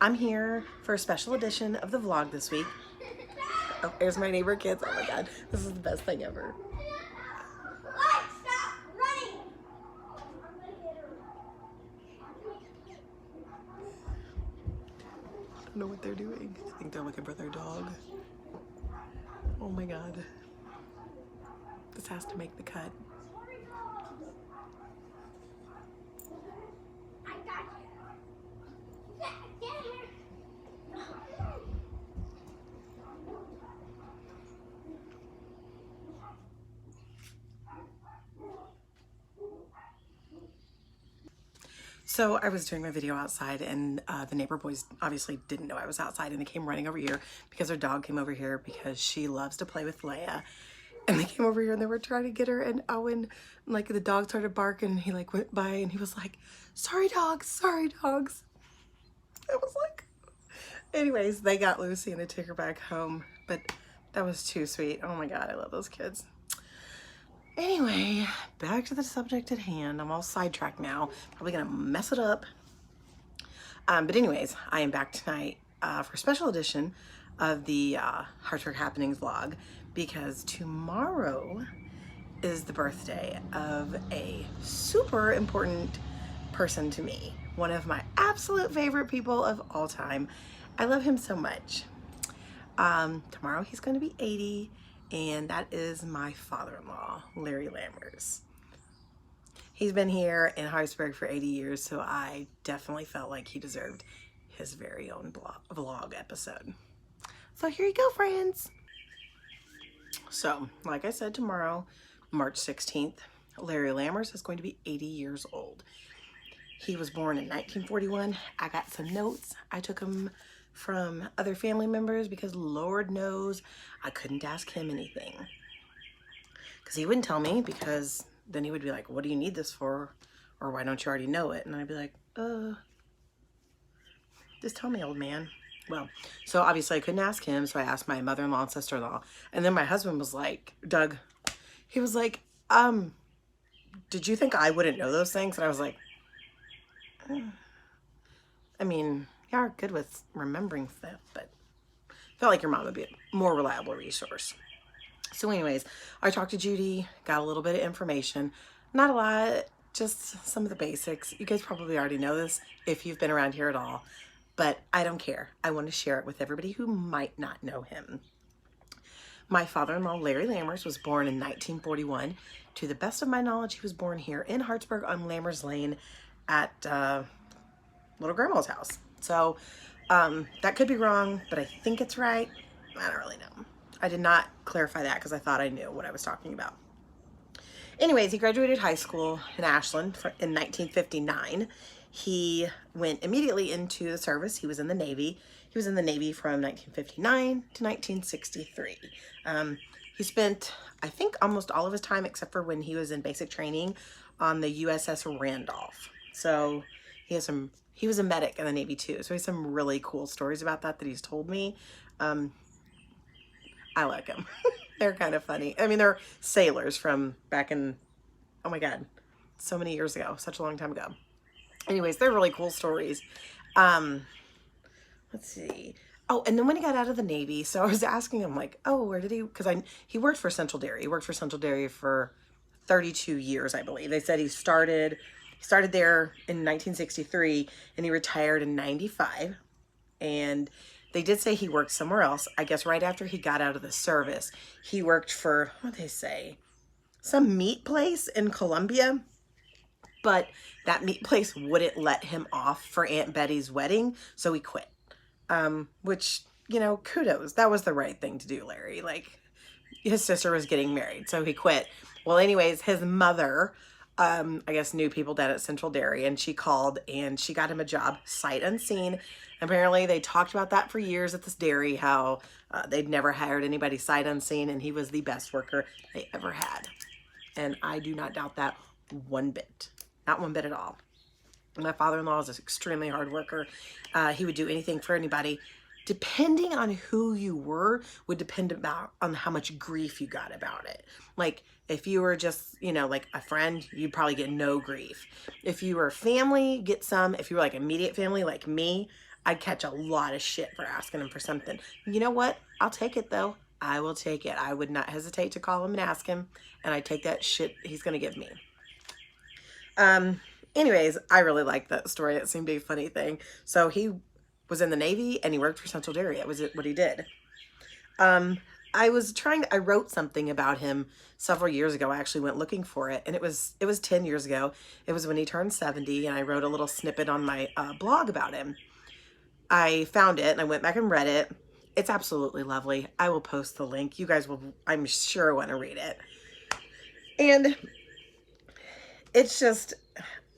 I'm here for a special edition of the vlog this week. Oh, there's my neighbor kids. Oh my God, this is the best thing ever. Stop running! I don't know what they're doing. I think they're looking for their dog. Oh my God. This has to make the cut. I got you. Get here. So I was doing my video outside and the neighbor boys obviously didn't know I was outside and they came running over here because their dog came over here because she loves to play with Leia. And they came over here and they were trying to get her, and Owen, like, the dog started barking and he like went by and he was like, sorry dogs, sorry dogs. I was like, anyways, they got Lucy and they took her back home, but that was too sweet. Oh my God, I love those kids. Anyway, back to the subject at hand. I'm all sidetracked now. Probably gonna mess it up. But anyways, I am back tonight for a special edition of the Hartsburg Happenings vlog because tomorrow is the birthday of a super important person to me. One of my absolute favorite people of all time. I love him so much. Tomorrow he's going to be 80, and that is my father-in-law, Larry Lammers. He's been here in Hartsburg for 80 years, so I definitely felt like he deserved his very own vlog episode. So here you go, friends. So, like I said, tomorrow, March 16th, Larry Lammers is going to be 80 years old. He was born in 1941. I got some notes. I took them from other family members because Lord knows I couldn't ask him anything. Because he wouldn't tell me, because then he would be like, what do you need this for? Or why don't you already know it? And I'd be like, just tell me, old man. Well, so obviously I couldn't ask him, so I asked my mother-in-law and sister-in-law. And then my husband was like, Doug, he was like, did you think I wouldn't know those things? And I was like, I mean, you are good with remembering stuff, but I felt like your mom would be a more reliable resource. So anyways, I talked to Judy, got a little bit of information. Not a lot, just some of the basics. You guys probably already know this if you've been around here at all, but I don't care. I want to share it with everybody who might not know him. My father-in-law, Larry Lammers, was born in 1941. To the best of my knowledge, he was born here in Hartsburg on Lammers Lane at Little Grandma's house. So that could be wrong, but I think it's right. I don't really know. I did not clarify that because I thought I knew what I was talking about. Anyways, he graduated high school in Ashland in 1959. He went immediately into the service. He was in the Navy. He was in the Navy from 1959 to 1963. He spent, I think, almost all of his time, except for when he was in basic training, on the USS Randolph. So he was a medic in the Navy too. So he has some really cool stories about that he's told me. I like them. They're kind of funny. I mean, they're sailors from back in, oh my God, so many years ago, such a long time ago. Anyways, they're really cool stories. Let's see. Oh, and then when he got out of the Navy, so I was asking him like, oh, where did he, because he worked for Central Dairy. He worked for Central Dairy for 32 years, I believe. They said he started there in 1963 and he retired in 95. And they did say he worked somewhere else. I guess right after he got out of the service, he worked for, what did they say? Some meat place in Columbia. But that meat place wouldn't let him off for Aunt Betty's wedding, so he quit. Which, you know, kudos. That was the right thing to do, Larry. Like, his sister was getting married, so he quit. Well, anyways, his mother, I guess, knew people down at Central Dairy, and she called and she got him a job sight unseen. Apparently, they talked about that for years at this dairy, how they'd never hired anybody sight unseen, and he was the best worker they ever had. And I do not doubt that one bit. Not one bit at all. My father-in-law is an extremely hard worker. He would do anything for anybody. Depending on who you were would depend on how much grief you got about it. Like, if you were just, you know, like a friend, you'd probably get no grief. If you were family, get some. If you were like immediate family like me, I'd catch a lot of shit for asking him for something. You know what? I'll take it though. I will take it. I would not hesitate to call him and ask him, and I take that shit he's gonna give me. Anyways, I really liked that story. It seemed to be a funny thing. So he was in the Navy and he worked for Central Dairy. That was what he did. I wrote something about him several years ago. I actually went looking for it, and it was 10 years ago. It was when he turned 70, and I wrote a little snippet on my blog about him. I found it and I went back and read it. It's absolutely lovely. I will post the link. You guys will, I'm sure, want to read it. And it's just,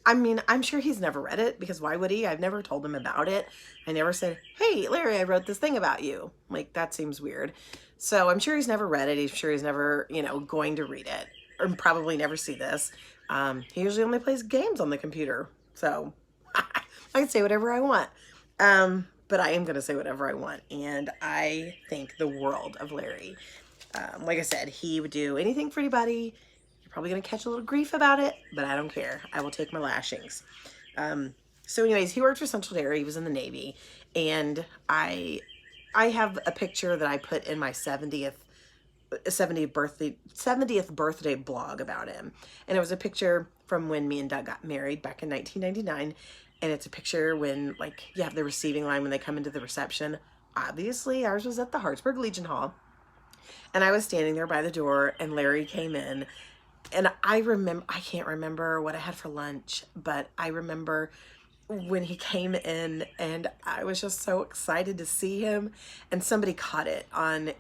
I mean, I'm sure he's never read it, because why would he? I've never told him about it. I never said, hey, Larry, I wrote this thing about you. Like, that seems weird. So I'm sure he's never read it. I'm sure he's never, going to read it, or probably never see this. He usually only plays games on the computer. So I can say whatever I want. But I am going to say whatever I want. And I think the world of Larry. Like I said, he would do anything for anybody. You're probably going to catch a little grief about it, but I don't care. I will take my lashings. So anyways, he worked for Central Dairy. He was in the Navy. And I have a picture that I put in my 70th birthday blog about him. And it was a picture from when me and Doug got married back in 1999. And it's a picture when, like, you have the receiving line when they come into the reception. Obviously, ours was at the Hartsburg Legion Hall. And I was standing there by the door, and Larry came in. And I can't remember what I had for lunch, but I remember when he came in, and I was just so excited to see him. And somebody caught it on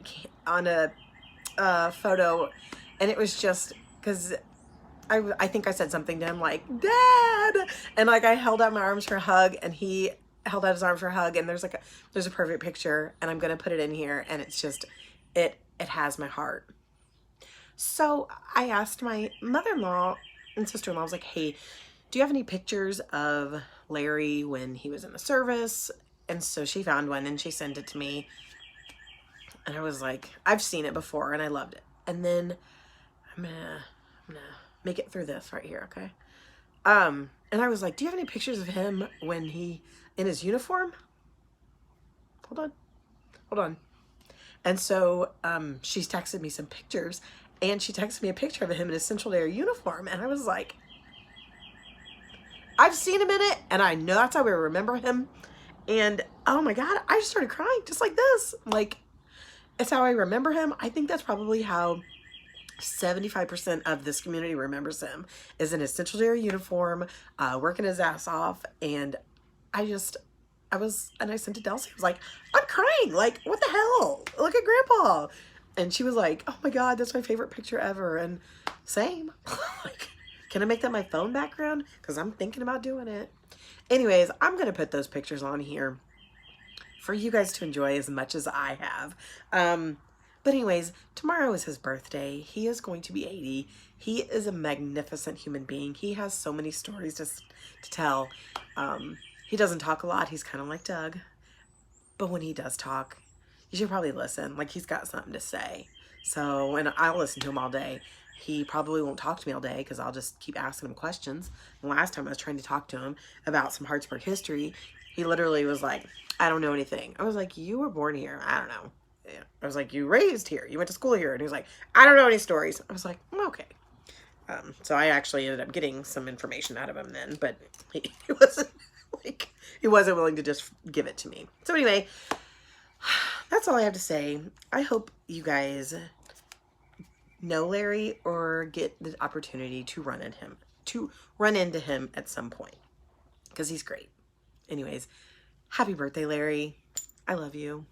a photo, and it was just because I think I said something to him like, Dad, and like I held out my arms for a hug, and he held out his arms for a hug, and there's a perfect picture, and I'm gonna put it in here, and it's just it has my heart. So I asked my mother-in-law and sister-in-law, I was like, hey, do you have any pictures of Larry when he was in the service? And so she found one and she sent it to me, and I was like, I've seen it before and I loved it. And then I'm gonna make it through this right here, okay? And I was like, do you have any pictures of him when he in his uniform? Hold on. And so she's texted me some pictures, and she texted me a picture of him in his Central Dairy uniform, and I was like, I've seen him in it, and I know that's how we remember him. And oh my God, I just started crying just like this. Like, it's how I remember him. I think that's probably how 75% of this community remembers him, is in his Central Dairy uniform, working his ass off. And I sent to Delcy. I was like, I'm crying. Like, what the hell? Look at Grandpa. And she was like, oh my God, that's my favorite picture ever. And same. Like, can I make that my phone background? Because I'm thinking about doing it. Anyways, I'm going to put those pictures on here for you guys to enjoy as much as I have. But anyways, tomorrow is his birthday. He is going to be 80. He is a magnificent human being. He has so many stories to tell. He doesn't talk a lot. He's kind of like Doug. But when he does talk, you should probably listen. Like, he's got something to say. So, and I'll listen to him all day. He probably won't talk to me all day because I'll just keep asking him questions. And last time I was trying to talk to him about some Hartsburg history, he literally was like, I don't know anything. I was like, you were born here. I don't know. Yeah. I was like, you raised here. You went to school here. And he was like, I don't know any stories. I was like, okay. So I actually ended up getting some information out of him then, but he wasn't willing to just give it to me. So anyway, that's all I have to say. I hope you guys know Larry or get the opportunity to run into him at some point, because he's great. Anyways, happy birthday, Larry. I love you.